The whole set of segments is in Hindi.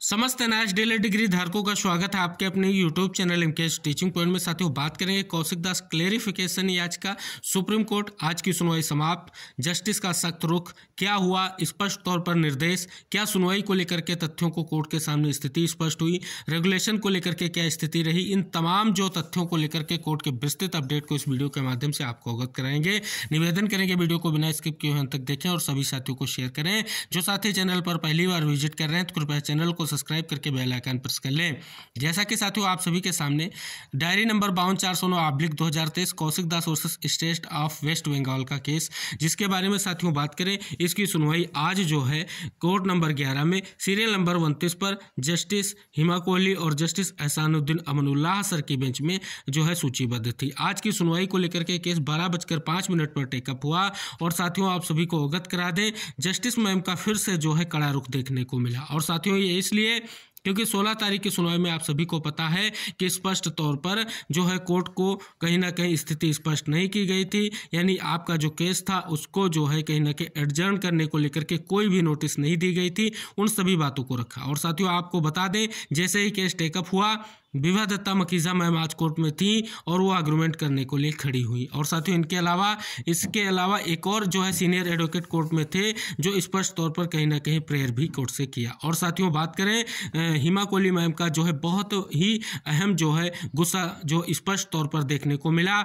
समस्त एनआईएस डीएलएड डिग्री धारकों का स्वागत है आपके अपने YouTube channel MKS teaching point में। साथियों, बात करेंगे कौशिक दास क्लेरिफिकेशन याचिका। सुप्रीम कोर्ट आज की सुनवाई समाप्त। जस्टिस का सख्त रुख, क्या हुआ स्पष्ट तौर पर निर्देश, क्या सुनवाई को लेकर के तथ्यों को कोर्ट के सामने स्थिति स्पष्ट हुई, रेगुलेशन को लेकर के क्या स्थिति रही, इन तमाम जो तथ्यों को लेकर के कोर्ट के विस्तृत अपडेट को इस वीडियो के माध्यम से आपको अवगत कराएंगे। निवेदन करेंगे वीडियो को बिना स्किप किए अंत तक देखें और सभी साथियों को शेयर करें। जो साथी चैनल पर पहली बार विजिट कर रहे हैं तो कृपया चैनल को सब्सक्राइब करके बेल आइकन प्रेस कर लें। जैसा कि साथियों आप सभी के सामने diary number 52/409/2023 Kaushik Das versus state of West Bengal का केस, जिसके बारे में साथियों बात करें, इसकी सुनवाई आज जो है कोर्ट नंबर 11 में सीरियल नंबर 29 पर जस्टिस हिमा कोहली और जस्टिस एहसानुद्दीन अमनुल्लाह सर की बेंच में जो है सूचीबद्ध थी। आज की सुनवाई को लेकर के केस 12:05 पर टेकअप हुआ और साथियों आप सभी को अवगत करा दें, जस्टिस मैम का फिर से जो है कड़ा रुख देखने को मिला। और साथियों ये इसलिए क्योंकि 16 तारीख की सुनवाई में आप सभी को पता है कि स्पष्ट तौर पर जो है कोर्ट को कहीं ना कहीं स्थिति स्पष्ट नहीं की गई थी, यानी आपका जो केस था उसको जो है कहीं ना कहीं एडजर्न करने को लेकर के कोई भी नोटिस नहीं दी गई थी। उन सभी बातों को रखा। और साथियों आपको बता दें, जैसे ही केस टेकअप हुआ, विभा दत्ता मकीजा मैम आज कोर्ट में थी और वो आर्गूमेंट करने को लिए खड़ी हुई। और साथियों इसके अलावा एक और जो है सीनियर एडवोकेट कोर्ट में थे जो स्पष्ट तौर पर कहीं ना कहीं प्रेयर भी कोर्ट से किया। और साथियों बात करें हिमा कोहली मैम का जो है बहुत ही अहम जो है गुस्सा जो स्पष्ट तौर पर देखने को मिला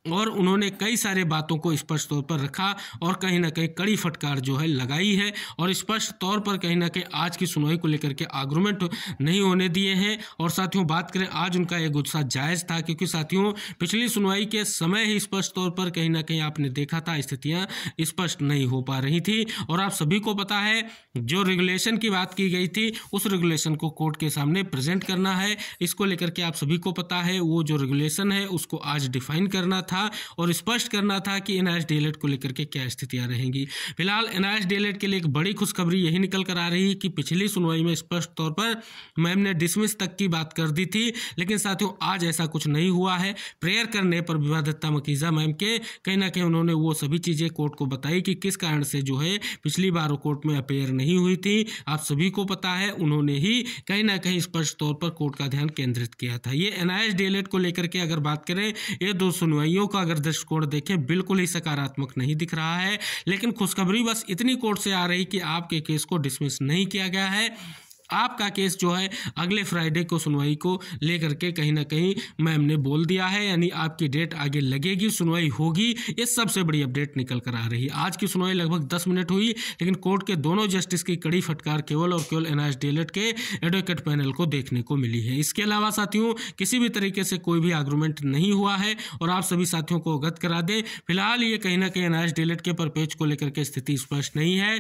और उन्होंने कई सारे बातों को स्पष्ट तौर पर रखा और कहीं ना कहीं कड़ी फटकार जो है लगाई है और स्पष्ट तौर पर कहीं ना कहीं आज की सुनवाई को लेकर के आर्गूमेंट नहीं होने दिए हैं। और साथियों बात करें, आज उनका ये गुस्सा जायज़ था, क्योंकि साथियों पिछली सुनवाई के समय ही स्पष्ट तौर पर कहीं ना कहीं आपने देखा था स्थितियाँ स्पष्ट नहीं हो पा रही थी। और आप सभी को पता है जो रेगुलेशन की बात की गई थी उस रेगुलेशन को कोर्ट के सामने प्रेजेंट करना है। इसको लेकर के आप सभी को पता है वो जो रेगुलेशन है उसको आज डिफाइन करना था और स्पष्ट करना था कि एनआईएस डीएलएड को लेकर के क्या स्थितियां रहेंगी। फिलहाल एनआईएस डीएलएड के लिए एक बड़ी खुशखबरी यही निकल कर आ रही है कि पिछली सुनवाई में स्पष्ट तौर पर मैम ने डिसमिस तक की बात कर दी थी, लेकिन साथियों आज ऐसा कुछ नहीं हुआ है। प्रेयर करने पर विभा दत्ता मकीजा मैम के कहीं ना कहीं उन्होंने वो सभी चीज़ें कोर्ट को बताई कि किस कारण से जो है पिछली बार कोर्ट में अपेयर नहीं हुई थी। आप सभी को पता है उन्होंने ही कहीं ना कहीं स्पष्ट तौर पर कोर्ट का ध्यान केंद्रित किया था। ये एनआईएस डीएलएड को लेकर के अगर बात करें, ये दो सुनवाइयों का अगर दृष्टिकोण देखें बिल्कुल ही सकारात्मक नहीं दिख रहा है। लेकिन खुशखबरी बस इतनी कोर्ट से आ रही कि आपके केस को डिसमिस नहीं किया गया है। आपका केस जो है अगले फ्राइडे को सुनवाई को लेकर के कहीं ना कहीं मैम ने बोल दिया है, यानी आपकी डेट आगे लगेगी, सुनवाई होगी। ये सबसे बड़ी अपडेट निकल कर आ रही है। आज की सुनवाई लगभग 10 मिनट हुई, लेकिन कोर्ट के दोनों जस्टिस की कड़ी फटकार केवल और केवल एनआईएस डीएलएड के एडवोकेट पैनल को देखने को मिली है। इसके अलावा साथियों किसी भी तरीके से कोई भी आर्गूमेंट नहीं हुआ है और आप सभी साथियों को अवगत करा दें, फिलहाल ये कहीं ना कहीं एनआईएस डीएलएड के परपेज को लेकर के स्थिति स्पष्ट नहीं है।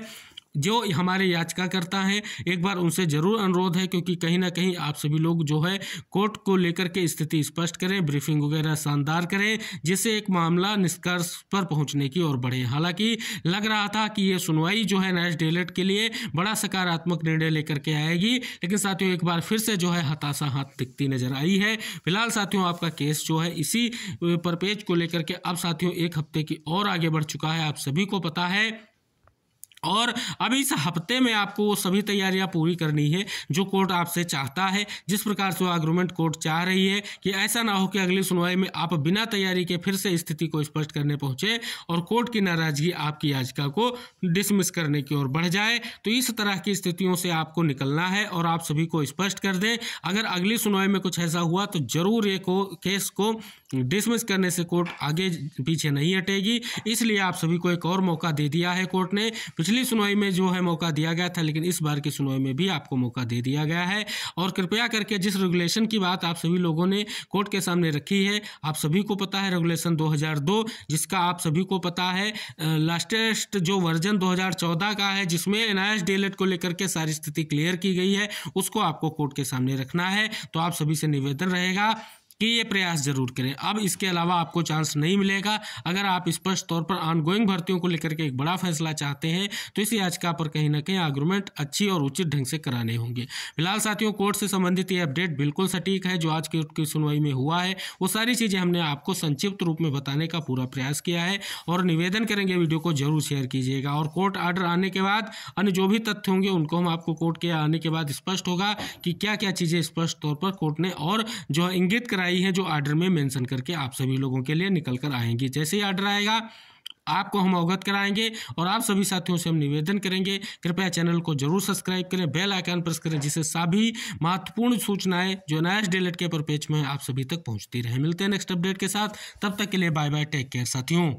जो हमारे याचिकाकर्ता हैं एक बार उनसे जरूर अनुरोध है, क्योंकि कहीं ना कहीं आप सभी लोग जो है कोर्ट को लेकर के स्थिति स्पष्ट करें, ब्रीफिंग वगैरह शानदार करें, जिससे एक मामला निष्कर्ष पर पहुंचने की ओर बढ़े। हालांकि लग रहा था कि ये सुनवाई जो है एनआईएस डीएलएड के लिए बड़ा सकारात्मक निर्णय लेकर के आएगी, लेकिन साथियों एक बार फिर से जो है हताशा हाथ दिखती नजर आई है। फिलहाल साथियों आपका केस जो है इसी परपेज को लेकर के अब साथियों एक हफ्ते की और आगे बढ़ चुका है, आप सभी को पता है। और अब इस हफ्ते में आपको वो सभी तैयारियां पूरी करनी है जो कोर्ट आपसे चाहता है। जिस प्रकार से आर्गूमेंट कोर्ट चाह रही है कि ऐसा ना हो कि अगली सुनवाई में आप बिना तैयारी के फिर से स्थिति को स्पष्ट करने पहुंचे और कोर्ट की नाराजगी आपकी याचिका को डिसमिस करने की ओर बढ़ जाए। तो इस तरह की स्थितियों से आपको निकलना है और आप सभी को स्पष्ट कर दें, अगर अगली सुनवाई में कुछ ऐसा हुआ तो जरूर ये केस को डिसमिस करने से कोर्ट आगे पीछे नहीं हटेगी। इसलिए आप सभी को एक और मौका दे दिया है कोर्ट ने। पिछली सुनवाई में जो है मौका दिया गया था, लेकिन इस बार की सुनवाई में भी आपको मौका दे दिया गया है। और कृपया करके जिस रेगुलेशन की बात आप सभी लोगों ने कोर्ट के सामने रखी है, आप सभी को पता है रेगुलेशन 2002, जिसका आप सभी को पता है लास्टेस्ट जो वर्जन 2014 का है, जिसमें एनआईएस डीएलएड को लेकर के सारी स्थिति क्लियर की गई है, उसको आपको कोर्ट के सामने रखना है। तो आप सभी से निवेदन रहेगा कि ये प्रयास जरूर करें। अब इसके अलावा आपको चांस नहीं मिलेगा। अगर आप स्पष्ट तौर पर ऑनगोइंग भर्तियों को लेकर के एक बड़ा फैसला चाहते हैं तो इस याचिका पर कहीं ना कहीं आर्गुमेंट अच्छी और उचित ढंग से कराने होंगे। फिलहाल साथियों, कोर्ट से संबंधित ये अपडेट बिल्कुल सटीक है। जो आज की सुनवाई में हुआ है वो सारी चीजें हमने आपको संक्षिप्त रूप में बताने का पूरा प्रयास किया है और निवेदन करेंगे वीडियो को जरूर शेयर कीजिएगा। और कोर्ट ऑर्डर आने के बाद अन्य जो भी तथ्य होंगे उनको हम आपको कोर्ट के आने के बाद स्पष्ट होगा कि क्या क्या चीजें स्पष्ट तौर पर कोर्ट ने और जो इंगित कराई है जो ऑर्डर में मेंशन करके आप सभी लोगों के लिए निकल कर आएंगी। जैसे ही ऑर्डर आएगा आपको हम अवगत कराएंगे और आप सभी साथियों से हम निवेदन करेंगे कृपया चैनल को जरूर सब्सक्राइब करें, बेल आइकन प्रेस करें, जिससे सभी महत्वपूर्ण सूचनाएं जो नया डेलेट के पेपर पेज में आप सभी तक पहुंचती रहे। मिलते हैं नेक्स्ट अपडेट के साथ, तब तक के लिए बाय बाय, टेक केयर साथियों।